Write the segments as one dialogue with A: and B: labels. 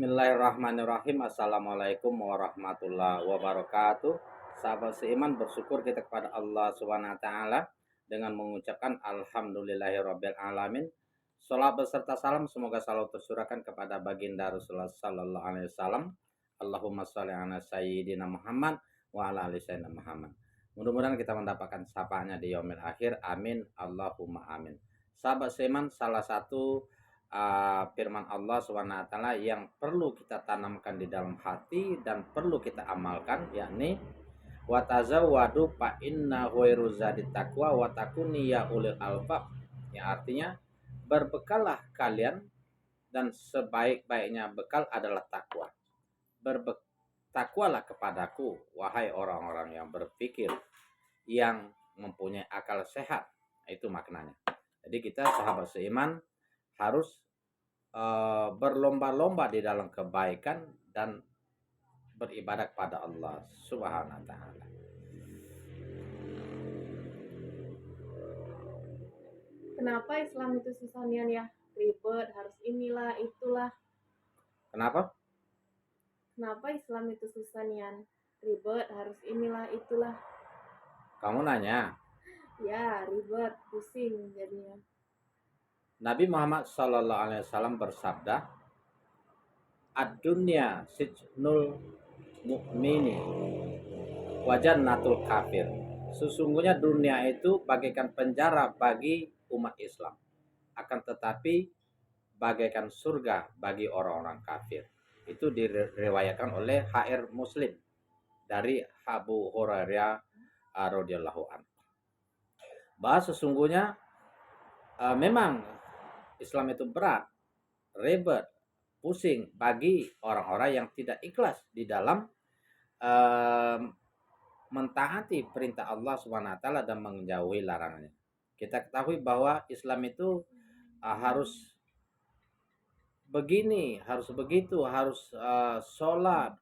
A: Bismillahirrahmanirrahim. Assalamualaikum warahmatullahi wabarakatuh. Sahabat seiman, bersyukur kita kepada Allah Subhanahu wa taala dengan mengucapkan alhamdulillahirabbil alamin. Shalawat beserta salam semoga selalu tercurahkan kepada baginda Rasulullah sallallahu alaihi wasallam. Allahumma shalli ala sayyidina Muhammad wa ala ali sayyidina Muhammad. Mudah-mudahan kita mendapatkan syafaatnya di yaumil akhir. Amin. Allahumma amin. Sahabat seiman, salah satu firman Allah SWT yang perlu kita tanamkan di dalam hati dan perlu kita amalkan, yakni watazawwadu fa inna khairu zadit taqwa wa takuni ya ulil albab, yang artinya berbekallah kalian dan sebaik-baiknya bekal adalah takwa. Bertakwalah kepadaku wahai orang-orang yang berpikir, yang mempunyai akal sehat. Itu maknanya. Jadi kita sahabat seiman harus berlomba-lomba di dalam kebaikan dan beribadah kepada Allah Subhanahu wa taala.
B: Kenapa Islam itu susah nian ya? Ribet, harus inilah, itulah.
A: Kenapa?
B: Kenapa Islam itu susah nian? Ribet, harus inilah, itulah.
A: Kamu nanya.
B: Ya, ribet, pusing jadinya.
A: Nabi Muhammad sallallahu alaihi wasallam bersabda, "Ad-dunya sijnul mu'mini wa jannatul kafir." Sesungguhnya dunia itu bagaikan penjara bagi umat Islam, akan tetapi bagaikan surga bagi orang-orang kafir. Itu diriwayatkan oleh HR Muslim dari Abu Hurairah radhiyallahu anhu. Bahwa sesungguhnya memang Islam itu berat, ribet, pusing bagi orang-orang yang tidak ikhlas di dalam mentaati perintah Allah Subhanahu wa taala dan menjauhi larangannya. Kita ketahui bahwa Islam itu harus begini, harus begitu, harus sholat,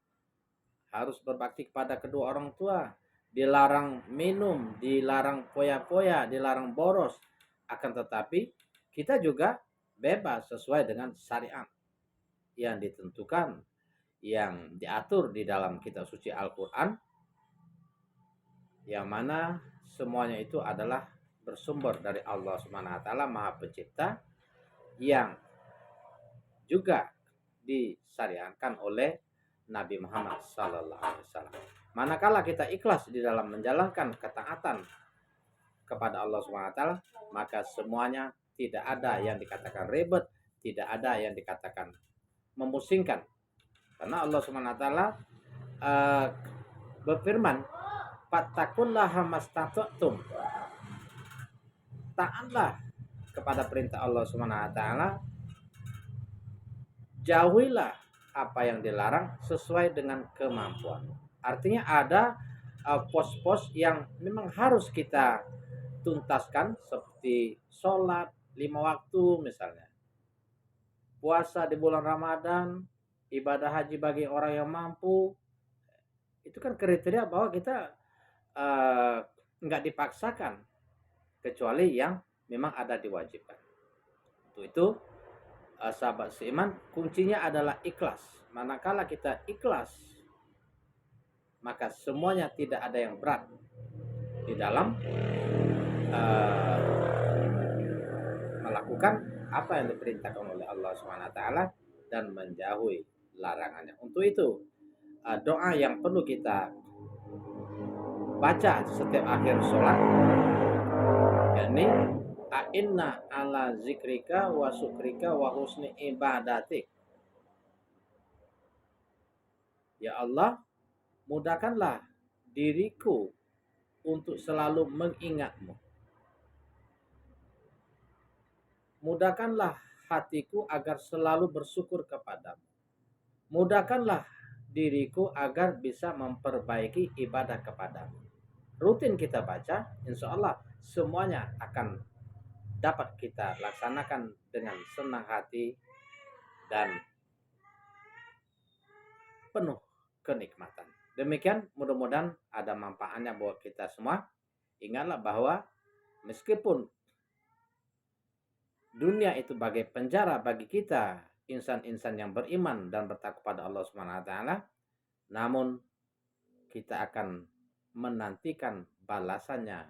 A: harus berbakti kepada kedua orang tua, dilarang minum, dilarang poya-poya, dilarang boros. Akan tetapi kita juga bebas sesuai dengan syariat yang ditentukan, yang diatur di dalam kitab suci Al-Quran, yang mana semuanya itu adalah bersumber dari Allah Subhanahu wa taala Maha Pencipta, yang juga disyariatkan oleh Nabi Muhammad sallallahu alaihi wasallam. Manakala kita ikhlas di dalam menjalankan ketaatan kepada Allah Subhanahu wa taala, maka semuanya tidak ada yang dikatakan ribet, tidak ada yang dikatakan memusingkan. Karena Allah Subhanahu wa taala berfirman, "Fattaqullaha mastata'tum." Taatlah kepada perintah Allah Subhanahu wa taala, jauhilah apa yang dilarang sesuai dengan kemampuan. Artinya ada pos-pos yang memang harus kita tuntaskan, seperti sholat 5 waktu misalnya, puasa di bulan Ramadan, ibadah haji bagi orang yang mampu. Itu kan kriteria bahwa kita nggak dipaksakan, kecuali yang memang ada diwajibkan. Untuk itu sahabat seiman, kuncinya adalah ikhlas. Manakala kita ikhlas, maka semuanya tidak ada yang berat di dalam melakukan apa yang diperintahkan oleh Allah Subhanahu wa taala dan menjauhi larangannya. Untuk itu doa yang perlu kita baca setiap akhir sholat, yakni a'inna ala zikrika wa syukrika wa husni ibadatik. Ya Allah, mudahkanlah diriku untuk selalu mengingatmu. Mudahkanlah hatiku agar selalu bersyukur kepadamu. Mudahkanlah diriku agar bisa memperbaiki ibadah kepadamu. Rutin kita baca, insya Allah semuanya akan dapat kita laksanakan dengan senang hati dan penuh kenikmatan. Demikian, mudah-mudahan ada manfaatnya buat kita semua. Ingatlah bahwa meskipun dunia itu bagai penjara bagi kita insan-insan yang beriman dan bertakwa kepada Allah Subhanahu wa taala, namun kita akan menantikan balasannya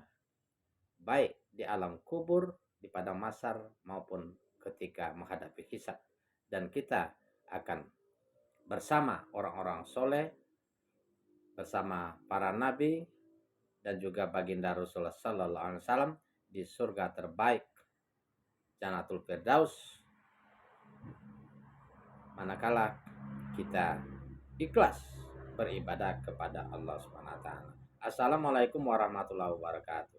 A: baik di alam kubur, di padang mahsyar maupun ketika menghadapi hisab, dan kita akan bersama orang-orang soleh, bersama para nabi dan juga baginda Rasulullah Sallallahu Alaihi Wasallam di surga terbaik Jannatul Firdaus, manakala kita ikhlas beribadah kepada Allah Subhanahu wa taala. Assalamualaikum warahmatullahi wabarakatuh.